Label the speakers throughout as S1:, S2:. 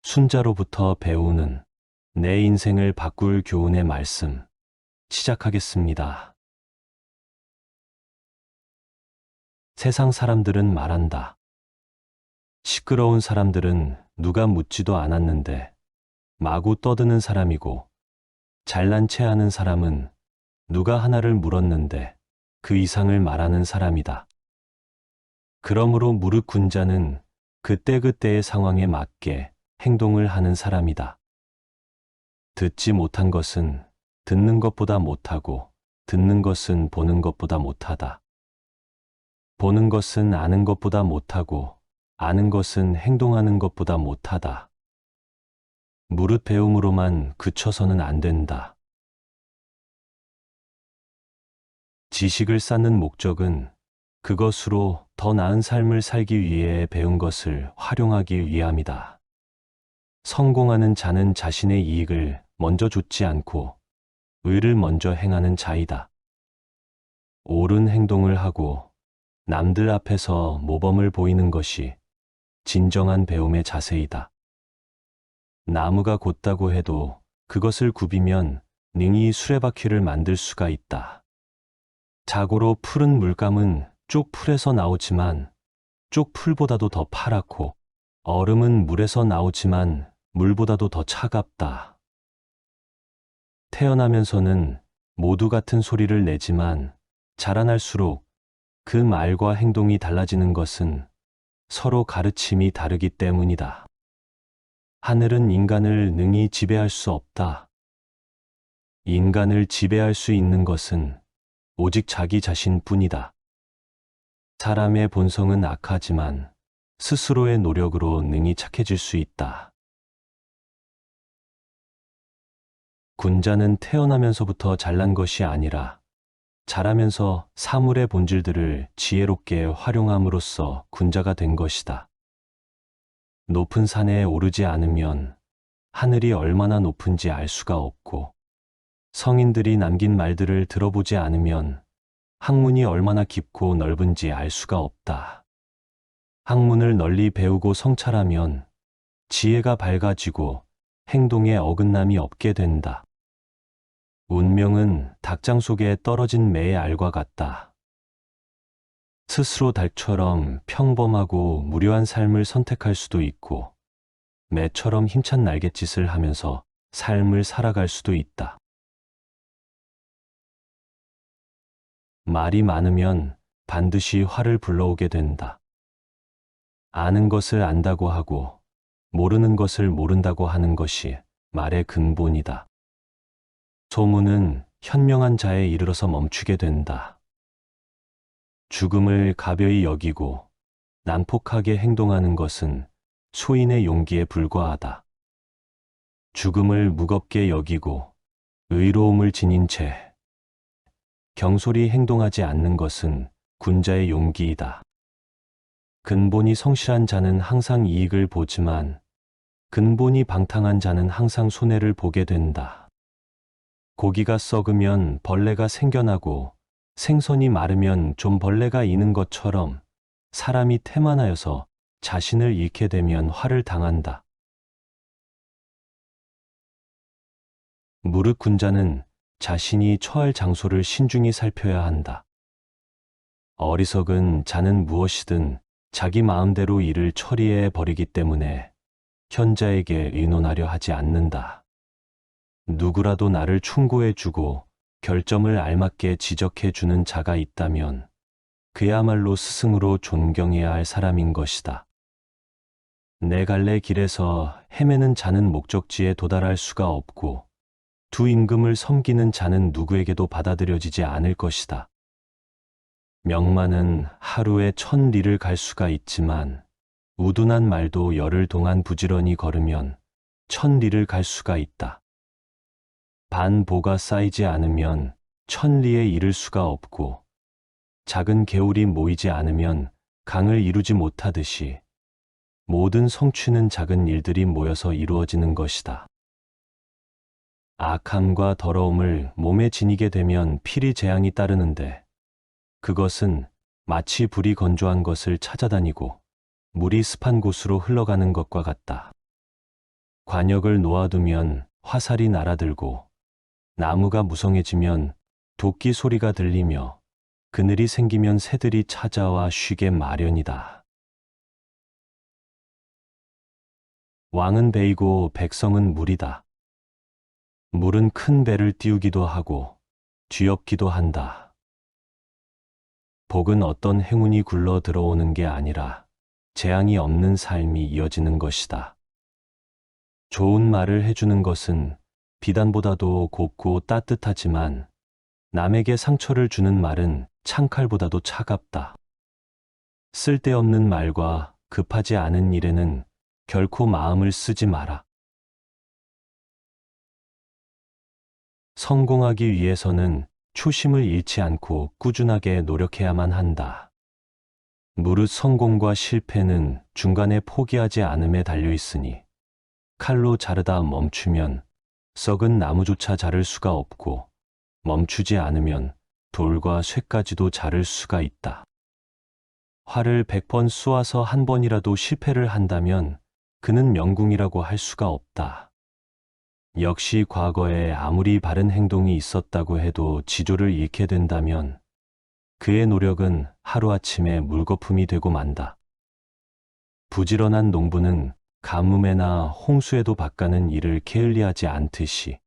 S1: 순자로부터 배우는 내 인생을 바꿀 교훈의 말씀 시작하겠습니다. 세상 사람들은 말한다. 시끄러운 사람들은 누가 묻지도 않았는데 마구 떠드는 사람이고, 잘난 체 하는 사람은 누가 하나를 물었는데 그 이상을 말하는 사람이다. 그러므로 무릇 군자는 그때그때의 상황에 맞게 행동을 하는 사람이다. 듣지 못한 것은 듣는 것보다 못하고, 듣는 것은 보는 것보다 못하다. 보는 것은 아는 것보다 못하고, 아는 것은 행동하는 것보다 못하다. 무릇 배움으로만 그쳐서는 안 된다. 지식을 쌓는 목적은 그것으로 더 나은 삶을 살기 위해 배운 것을 활용하기 위함이다. 성공하는 자는 자신의 이익을 먼저 좇지 않고 의를 먼저 행하는 자이다. 옳은 행동을 하고 남들 앞에서 모범을 보이는 것이 진정한 배움의 자세이다. 나무가 곧다고 해도 그것을 굽이면 능히 수레바퀴를 만들 수가 있다. 자고로 푸른 물감은 쪽 풀에서 나오지만 쪽 풀보다도 더 파랗고, 얼음은 물에서 나오지만 물보다도 더 차갑다. 태어나면서는 모두 같은 소리를 내지만 자라날수록 그 말과 행동이 달라지는 것은 서로 가르침이 다르기 때문이다. 하늘은 인간을 능히 지배할 수 없다. 인간을 지배할 수 있는 것은 오직 자기 자신뿐이다. 사람의 본성은 악하지만 스스로의 노력으로 능히 착해질 수 있다. 군자는 태어나면서부터 잘난 것이 아니라 자라면서 사물의 본질들을 지혜롭게 활용함으로써 군자가 된 것이다. 높은 산에 오르지 않으면 하늘이 얼마나 높은지 알 수가 없고, 성인들이 남긴 말들을 들어보지 않으면 학문이 얼마나 깊고 넓은지 알 수가 없다. 학문을 널리 배우고 성찰하면 지혜가 밝아지고 행동에 어긋남이 없게 된다. 운명은 닭장 속에 떨어진 매의 알과 같다. 스스로 닭처럼 평범하고 무료한 삶을 선택할 수도 있고, 매처럼 힘찬 날갯짓을 하면서 삶을 살아갈 수도 있다. 말이 많으면 반드시 화를 불러오게 된다. 아는 것을 안다고 하고 모르는 것을 모른다고 하는 것이 말의 근본이다. 소문은 현명한 자에 이르러서 멈추게 된다. 죽음을 가벼이 여기고 난폭하게 행동하는 것은 소인의 용기에 불과하다. 죽음을 무겁게 여기고 의로움을 지닌 채 경솔히 행동하지 않는 것은 군자의 용기이다. 근본이 성실한 자는 항상 이익을 보지만 근본이 방탕한 자는 항상 손해를 보게 된다. 고기가 썩으면 벌레가 생겨나고 생선이 마르면 좀벌레가 이는 것처럼 사람이 태만하여서 자신을 잃게 되면 화를 당한다. 무릇 군자는 자신이 처할 장소를 신중히 살펴야 한다. 어리석은 자는 무엇이든 자기 마음대로 일을 처리해 버리기 때문에 현자에게 의논하려 하지 않는다. 누구라도 나를 충고해 주고 결점을 알맞게 지적해 주는 자가 있다면 그야말로 스승으로 존경해야 할 사람인 것이다. 내 갈래 길에서 헤매는 자는 목적지에 도달할 수가 없고, 두 임금을 섬기는 자는 누구에게도 받아들여지지 않을 것이다. 명만은 하루에 1000리를 갈 수가 있지만 우둔한 말도 열흘 동안 부지런히 걸으면 1000리를 갈 수가 있다. 반보가 쌓이지 않으면 1000리에 이를 수가 없고, 작은 개울이 모이지 않으면 강을 이루지 못하듯이 모든 성취는 작은 일들이 모여서 이루어지는 것이다. 악함과 더러움을 몸에 지니게 되면 필히 재앙이 따르는데, 그것은 마치 불이 건조한 것을 찾아다니고 물이 습한 곳으로 흘러가는 것과 같다. 관역을 놓아두면 화살이 날아들고 나무가 무성해지면 도끼 소리가 들리며 그늘이 생기면 새들이 찾아와 쉬게 마련이다. 왕은 배이고 백성은 물이다. 물은 큰 배를 띄우기도 하고 뒤엎기도 한다. 복은 어떤 행운이 굴러 들어오는 게 아니라 재앙이 없는 삶이 이어지는 것이다. 좋은 말을 해주는 것은 비단보다도 곱고 따뜻하지만 남에게 상처를 주는 말은 창칼보다도 차갑다. 쓸데없는 말과 급하지 않은 일에는 결코 마음을 쓰지 마라. 성공하기 위해서는 초심을 잃지 않고 꾸준하게 노력해야만 한다. 무릇 성공과 실패는 중간에 포기하지 않음에 달려 있으니 칼로 자르다 멈추면 썩은 나무조차 자를 수가 없고 멈추지 않으면 돌과 쇠까지도 자를 수가 있다. 활을 100번 쏘아서 한 번이라도 실패를 한다면 그는 명궁이라고 할 수가 없다. 역시 과거에 아무리 바른 행동이 있었다고 해도 지조를 잃게 된다면 그의 노력은 하루아침에 물거품이 되고 만다. 부지런한 농부는 가뭄에나 홍수에도 바가는 이를 게을리하지 않듯이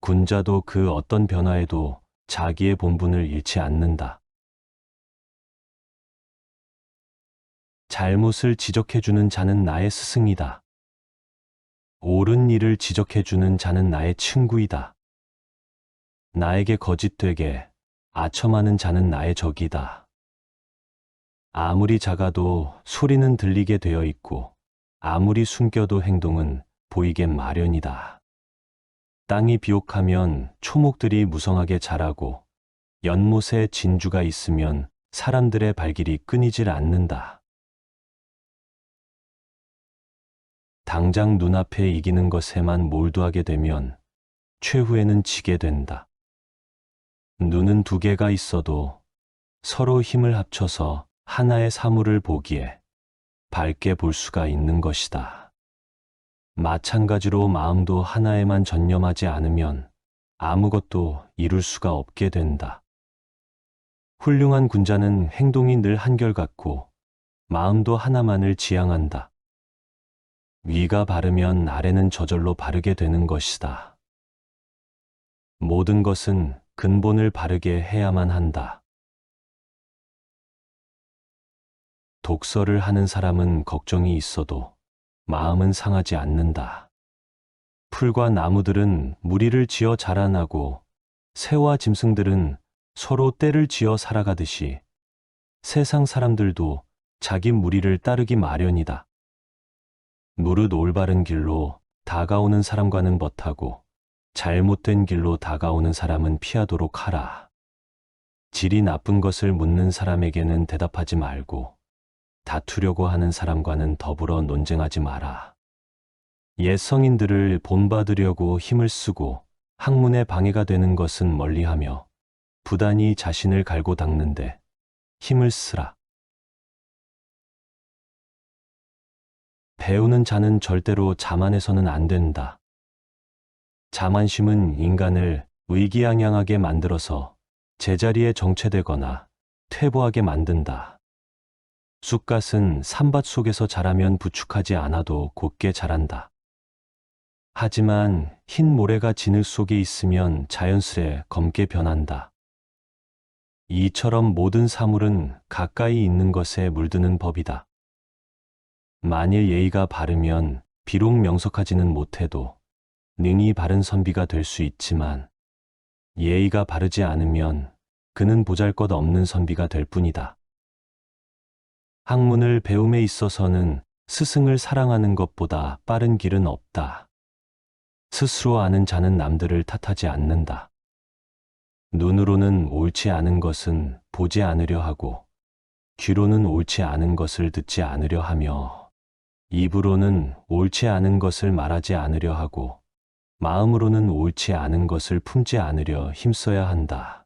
S1: 군자도 그 어떤 변화에도 자기의 본분을 잃지 않는다. 잘못을 지적해주는 자는 나의 스승이다. 옳은 일을 지적해주는 자는 나의 친구이다. 나에게 거짓되게 아첨하는 자는 나의 적이다. 아무리 작아도 소리는 들리게 되어 있고 아무리 숨겨도 행동은 보이게 마련이다. 땅이 비옥하면 초목들이 무성하게 자라고 연못에 진주가 있으면 사람들의 발길이 끊이질 않는다. 당장 눈앞에 이기는 것에만 몰두하게 되면 최후에는 지게 된다. 눈은 두 개가 있어도 서로 힘을 합쳐서 하나의 사물을 보기에 밝게 볼 수가 있는 것이다. 마찬가지로 마음도 하나에만 전념하지 않으면 아무것도 이룰 수가 없게 된다. 훌륭한 군자는 행동이 늘 한결같고 마음도 하나만을 지향한다. 위가 바르면 아래는 저절로 바르게 되는 것이다. 모든 것은 근본을 바르게 해야만 한다. 독서를 하는 사람은 걱정이 있어도 마음은 상하지 않는다. 풀과 나무들은 무리를 지어 자라나고 새와 짐승들은 서로 떼를 지어 살아가듯이 세상 사람들도 자기 무리를 따르기 마련이다. 무릇 올바른 길로 다가오는 사람과는 벗하고 잘못된 길로 다가오는 사람은 피하도록 하라. 질이 나쁜 것을 묻는 사람에게는 대답하지 말고 다투려고 하는 사람과는 더불어 논쟁하지 마라. 옛 성인들을 본받으려고 힘을 쓰고 학문에 방해가 되는 것은 멀리하며 부단히 자신을 갈고 닦는데 힘을 쓰라. 배우는 자는 절대로 자만해서는 안 된다. 자만심은 인간을 의기양양하게 만들어서 제자리에 정체되거나 퇴보하게 만든다. 쑥갓은 산밭 속에서 자라면 부축하지 않아도 곧게 자란다. 하지만 흰 모래가 진흙 속에 있으면 자연스레 검게 변한다. 이처럼 모든 사물은 가까이 있는 것에 물드는 법이다. 만일 예의가 바르면 비록 명석하지는 못해도 능히 바른 선비가 될 수 있지만 예의가 바르지 않으면 그는 보잘것없는 선비가 될 뿐이다. 학문을 배움에 있어서는 스승을 사랑하는 것보다 빠른 길은 없다. 스스로 아는 자는 남들을 탓하지 않는다. 눈으로는 옳지 않은 것은 보지 않으려 하고 귀로는 옳지 않은 것을 듣지 않으려 하며 입으로는 옳지 않은 것을 말하지 않으려 하고 마음으로는 옳지 않은 것을 품지 않으려 힘써야 한다.